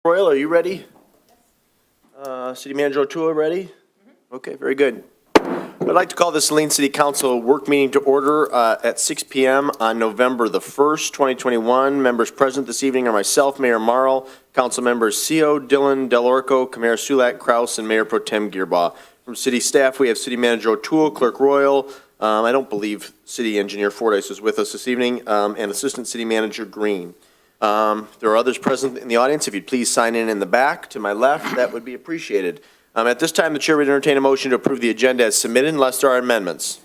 Royal, are you ready? City Manager O'Toole, ready? Okay, very good. I'd like to call the Saline City Council work meeting to order at 6 p.m. on November the 1st, 2021. Members present this evening are myself, Mayor Marl, Council members CO, Dillon, Delorco, Kamara Sulak, Kraus, and Mayor Pro Tem Gearbaugh. From city staff, we have City Manager O'Toole, Clerk Royal, I don't believe City Engineer Fordyce is with us this evening, and Assistant City Manager Green. There are others present in the audience. If you'd please sign in the back to my left, that would be appreciated. At this time, the chair would entertain a motion to approve the agenda as submitted unless there are amendments.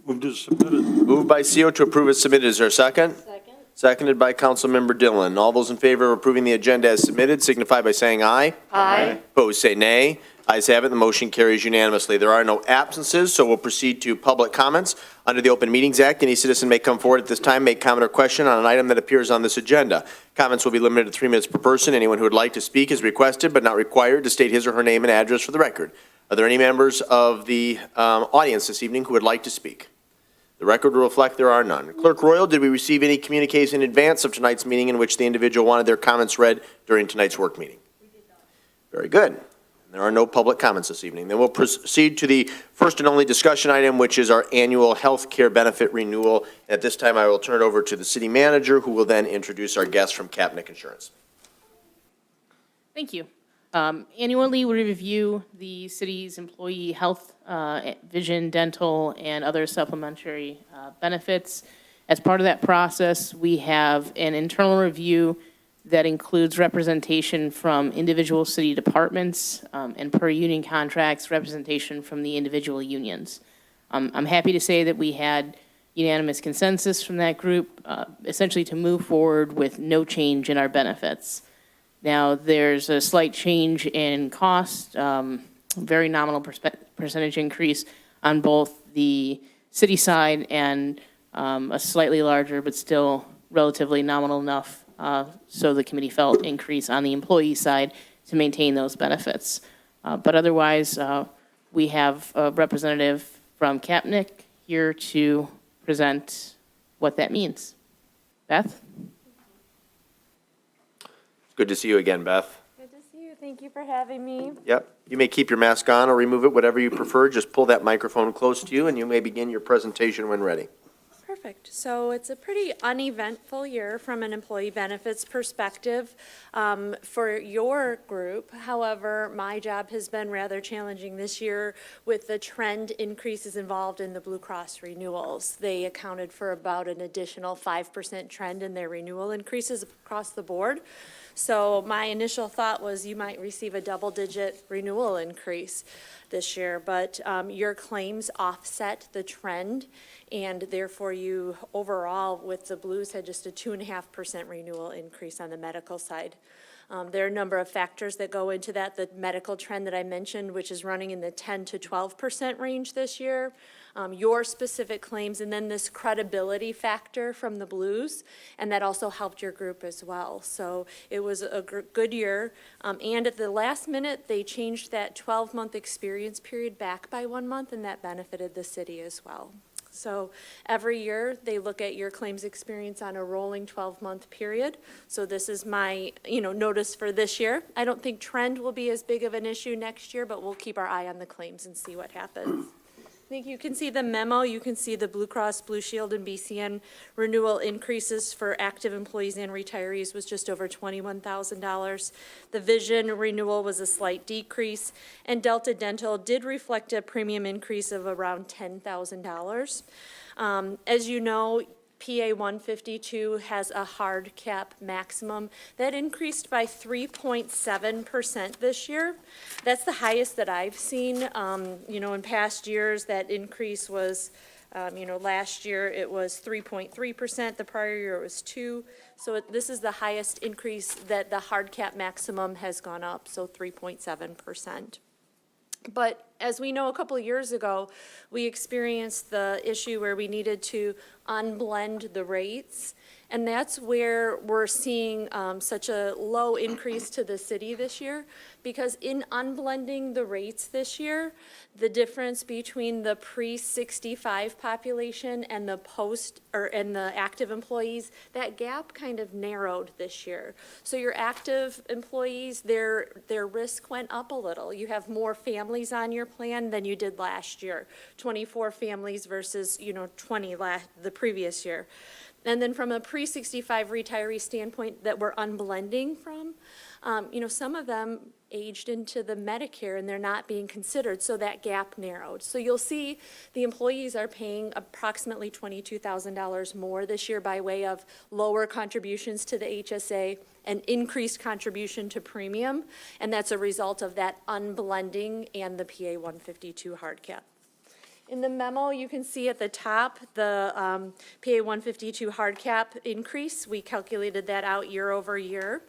Move to submitted. Moved by CO to approve as submitted. Is there a second? Second. Seconded by Councilmember Dillon. All those in favor of approving the agenda as submitted signify by saying aye. Aye. Opposed, say nay. Ayes have it. The motion carries unanimously. There are no absences, so we'll proceed to public comments. Under the Open Meetings Act, any citizen may come forward at this time, make comment or question on an item that appears on this agenda. Comments will be limited to 3 minutes per person. Anyone who would like to speak is requested but not required to state his or her name and address for the record. Are there any members of the audience this evening who would like to speak? The record will reflect there are none. Clerk Royal, did we receive any communication in advance of tonight's meeting in which the individual wanted their comments read during tonight's work meeting? We did not. Very good. There are no public comments this evening. Then we'll proceed to the first and only discussion item, which is our annual health care benefit renewal. At this time, I will turn it over to the city manager, who will then introduce our guest from Kapnick Insurance. Thank you. Annually, we review the city's employee health, vision, dental, and other supplementary benefits. As part of that process, we have an internal review that includes representation from individual city departments and per union contracts, representation from the individual unions. I'm happy to say that we had unanimous consensus from that group, essentially to move forward with no change in our benefits. Now, there's a slight change in cost, very nominal percentage increase on both the city side and a slightly larger but still relatively nominal enough so the committee felt increase on the employee side to maintain those benefits. But otherwise, we have a representative from Kapnick here to present what that means. Beth? Good to see you again, Beth. Good to see you. Thank you for having me. Yep. You may keep your mask on or remove it, whatever you prefer. Just pull that microphone close to you, and you may begin your presentation when ready. Perfect. So it's a pretty uneventful year from an employee benefits perspective for your group. However, my job has been rather challenging this year with the trend increases involved in the Blue Cross renewals. They accounted for about an additional 5% trend in their renewal increases across the board. So my initial thought was you might receive a double-digit renewal increase this year, but your claims offset the trend, and therefore you overall with the Blues had just a 2.5% renewal increase on the medical side. There are a number of factors that go into that. The medical trend that I mentioned, which is running in the 10 to 12% range this year, your specific claims, and then this credibility factor from the Blues, and that also helped your group as well. So it was a good year, and at the last minute, they changed that 12-month experience period back by 1 month, and that benefited the city as well. So every year, they look at your claims experience on a rolling 12-month period. So this is my, notice for this year. I don't think trend will be as big of an issue next year, but we'll keep our eye on the claims and see what happens. I think you can see the memo. You can see the Blue Cross, Blue Shield, and BCN renewal increases for active employees and retirees was just over $21,000. The vision renewal was a slight decrease, and Delta Dental did reflect a premium increase of around $10,000. As you know, PA 152 has a hard cap maximum that increased by 3.7% this year. That's the highest that I've seen. In past years, that increase was, last year it was 3.3%. The prior year it was 2%. So this is the highest increase that the hard cap maximum has gone up, so 3.7%. But As we know, a couple of years ago, we experienced the issue where we needed to unblend the rates. And that's where we're seeing such a low increase to the city this year, because in unblending the rates this year, the difference between the pre-65 population and the and the active employees, that gap kind of narrowed this year. So your active employees, their risk went up a little. You have more families on your plan than you did last year, 24 families versus, 20 the previous year. And then from a pre-65 retiree standpoint that we're unblending from, some of them aged into the Medicare and they're not being considered, so that gap narrowed. So you'll see the employees are paying approximately $22,000 more this year by way of lower contributions to the HSA and increased contribution to premium, and that's a result of that unblending and the PA 152 hard cap. In the memo, you can see at the top, the PA 152 hard cap increase. We calculated that out year over year.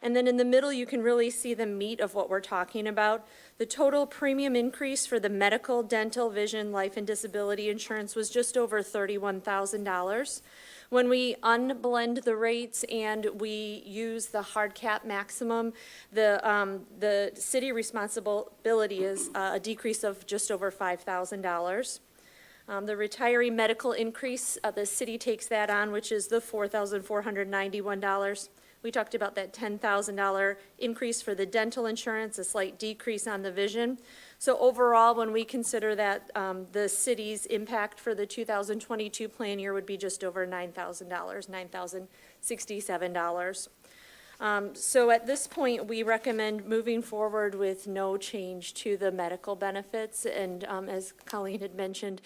And then in the middle, you can really see the meat of what we're talking about. The total premium increase for the medical, dental, vision, life, and disability insurance was just over $31,000. When we unblend the rates and we use the hard cap maximum, the city responsibility is a decrease of just over $5,000. The retiree medical increase, the city takes that on, which is the $4,491. We talked about that $10,000 increase for the dental insurance, a slight decrease on the vision. So overall, when we consider that, the city's impact for the 2022 plan year would be just over $9,000, $9,067. So at this point, we recommend moving forward with no change to the medical benefits. And as Colleen had mentioned,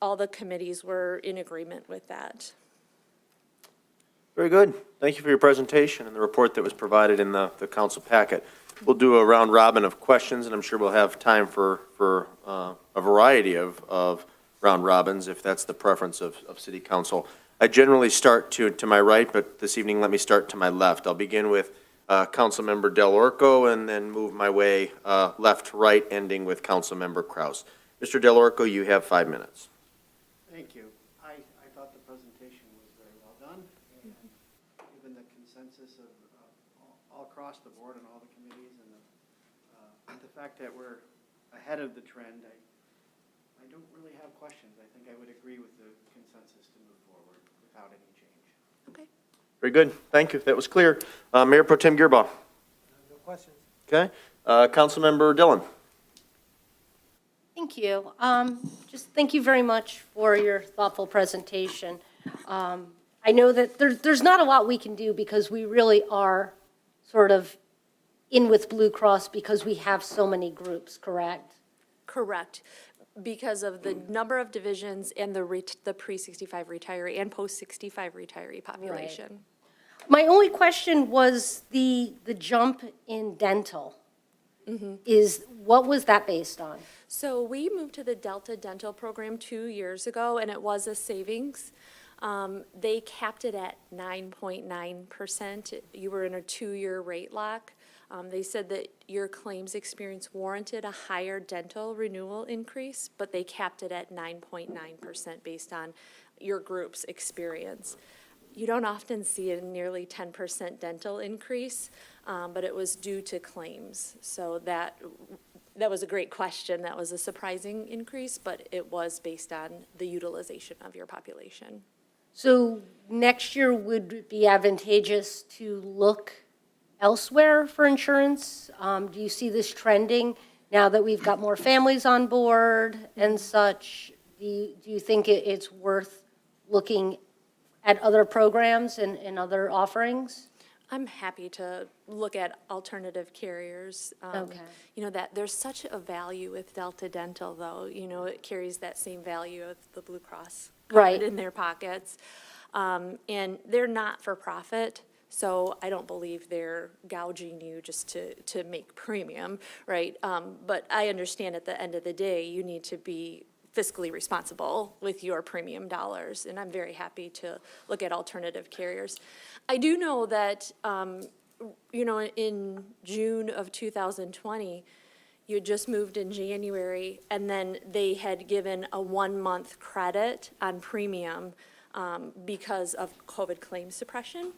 all the committees were in agreement with that. Very good. Thank you for your presentation and the report that was provided in the council packet. We'll do a round robin of questions, and I'm sure we'll have time for a variety of round robins, if that's the preference of city council. I generally start to my right, but this evening let me start to my left. I'll begin with Councilmember Del Orco and then move my way left to right, ending with Councilmember Kraus. Mr. Del Orco, you have 5 minutes. Thank you. I thought the presentation was very well done, and given the consensus of all across the board and all the committees, and the fact that we're ahead of the trend, I don't really have questions. I think I would agree with the consensus to move forward without any change. Okay. Very good. Thank you. That was clear. Mayor Pro Tem Gearbaugh. No questions. Okay. Councilmember Dillon. Thank you. Just thank you very much for your thoughtful presentation. I know that there's not a lot we can do because we really are sort of in with Blue Cross because we have so many groups, correct? Correct, because of the number of divisions and the pre-65 retiree and post-65 retiree population. My only question was the jump in dental. What was that based on? So we moved to the Delta Dental program 2 years ago, and it was a savings. They capped it at 9.9%. You were in a 2-year rate lock. They said that your claims experience warranted a higher dental renewal increase, but they capped it at 9.9% based on your group's experience. You don't often see a nearly 10% dental increase, but it was due to claims. So that was a great question. That was a surprising increase, but it was based on the utilization of your population. So next year, would it be advantageous to look elsewhere for insurance? Do you see this trending now that we've got more families on board and such? Do you think it's worth looking at other programs and other offerings? I'm happy to look at alternative carriers. Okay. That there's such a value with Delta Dental, though. It carries that same value of the Blue Cross Right. in their pockets. And they're not for profit, so I don't believe they're gouging you just to make premium, right? But I understand at the end of the day, you need to be fiscally responsible with your premium dollars, and I'm very happy to look at alternative carriers. I do know that, in June of 2020, you had just moved in January, and then they had given a 1-month credit on premium because of COVID claim suppression.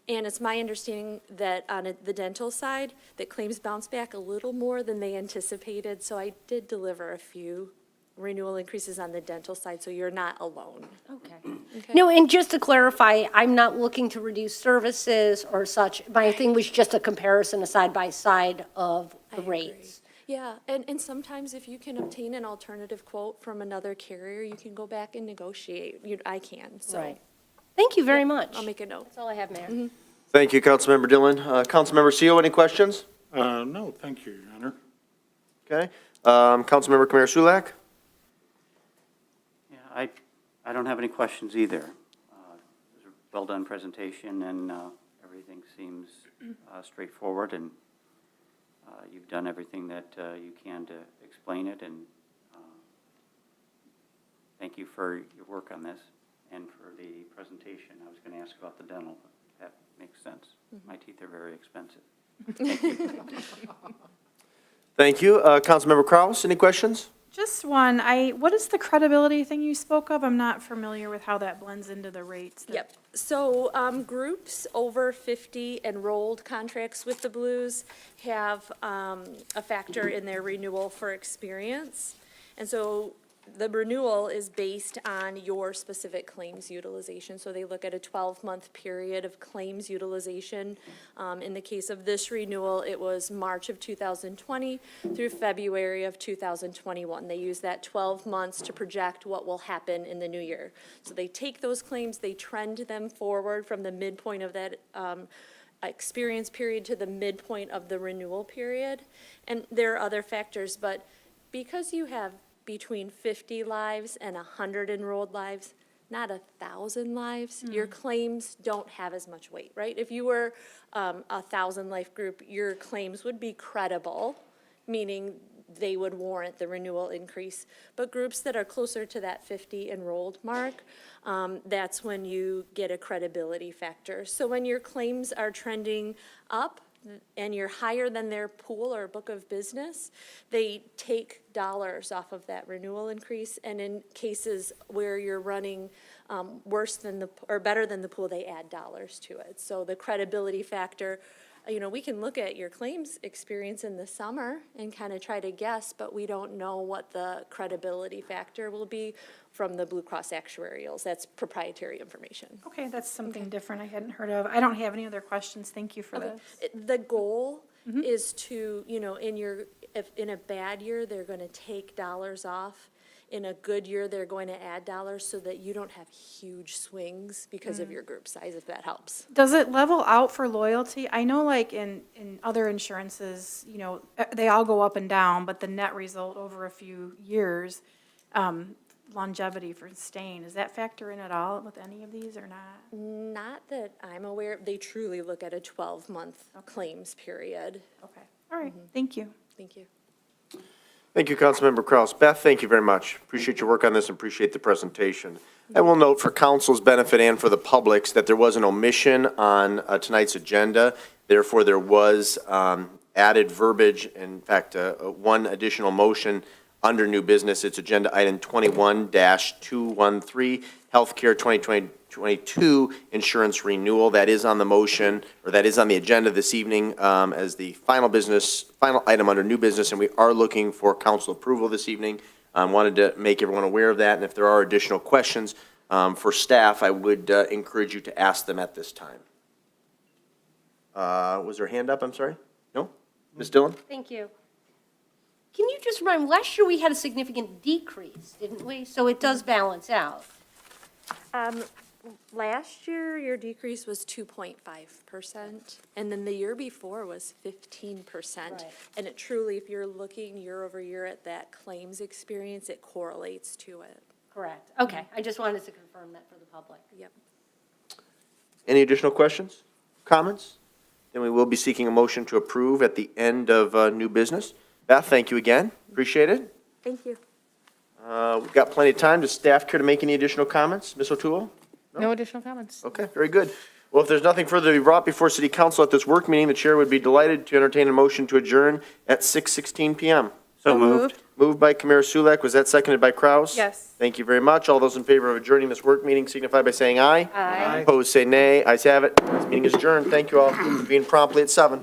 And it's my understanding that on the dental side, that claims bounced back a little more than they anticipated. So I did deliver a few renewal increases on the dental side, so you're not alone. Okay. No, and just to clarify, I'm not looking to reduce services or such. My thing was just a comparison, a side-by-side of I the agree. rates. Yeah, and sometimes if you can obtain an alternative quote from another carrier, you can go back and negotiate. I can, so. Right. Thank you very much. I'll make a note. That's all I have, Mayor. Thank you, Councilmember Dillon. Councilmember Seal, any questions? No, thank you, Your Honor. Okay. Councilmember Kamara Sulak? Yeah, I don't have any questions either. It was a well-done presentation, and everything seems straightforward, and you've done everything that you can to explain it, and thank you for your work on this and for the presentation. I was going to ask about the dental, but that makes sense. My teeth are very expensive. Thank you. Thank you. Councilmember Kraus, any questions? Just one, what is the credibility thing you spoke of? I'm not familiar with how that blends into the rates. Yep. So groups over 50 enrolled contracts with the Blues have a factor in their renewal for experience. And so the renewal is based on your specific claims utilization. So they look at a 12-month period of claims utilization. In the case of this renewal, it was March of 2020 through February of 2021. They use that 12 months to project what will happen in the new year. So they take those claims, they trend them forward from the midpoint of that experience period to the midpoint of the renewal period. And there are other factors, but because you have between 50 lives and 100 enrolled lives, not 1,000 lives, your claims don't have as much weight, right? If you were a 1,000-life group, your claims would be credible, meaning they would warrant the renewal increase. But groups that are closer to that 50 enrolled mark, that's when you get a credibility factor. So when your claims are trending up, and you're higher than their pool or book of business, they take dollars off of that renewal increase. And in cases where you're running worse than or better than the pool, they add dollars to it. So the credibility factor, we can look at your claims experience in the summer and kind of try to guess, but we don't know what the credibility factor will be from the Blue Cross actuarials. That's proprietary information. Okay, that's something different I hadn't heard of. I don't have any other questions. Thank you for this. The goal is to, if in a bad year, they're going to take dollars off. In a good year, they're going to add dollars so that you don't have huge swings because of your group size, if that helps. Does it level out for loyalty? I know like in other insurances, they all go up and down, but the net result over a few years, longevity for staying, does that factor in at all with any of these or not? Not that I'm aware of. They truly look at a 12-month claims period. Okay, all right, thank you. Thank you. Thank you, Councilmember Kraus. Beth, thank you very much. Appreciate your work on this and appreciate the presentation. I will note for council's benefit and for the public's that there was an omission on tonight's agenda. Therefore, there was added verbiage, in fact, one additional motion under new business. It's agenda item 21-213, Healthcare 2022 Insurance Renewal. That is on the motion, or that is on the agenda this evening as the final item under new business, and we are looking for council approval this evening. Wanted to make everyone aware of that, and if there are additional questions for staff, I would encourage you to ask them at this time. Was there a hand up? I'm sorry? No? Ms. Dillon? Thank you. Can you just remind, last year we had a significant decrease, didn't we? So it does balance out. Last year, your decrease was 2.5%, and then the year before was 15%. Right. And it truly, if you're looking year over year at that claims experience, it correlates to it. Correct. Okay, I just wanted to confirm that for the public. Yep. Any additional questions, comments? Then we will be seeking a motion to approve at the end of new business. Beth, thank you again. Appreciate it. Thank you. We've got plenty of time. Does staff care to make any additional comments? Ms. O'Toole? No additional comments. Okay, very good. Well, if there's nothing further to be brought before City Council at this work meeting, the chair would be delighted to entertain a motion to adjourn at 6:16 PM. So moved. Moved by Kamara Sulek, was that seconded by Kraus? Yes. Thank you very much. All those in favor of adjourning this work meeting signify by saying aye. Aye. Opposed, say nay. Ayes have it. This meeting is adjourned. Thank you all for being promptly at 7.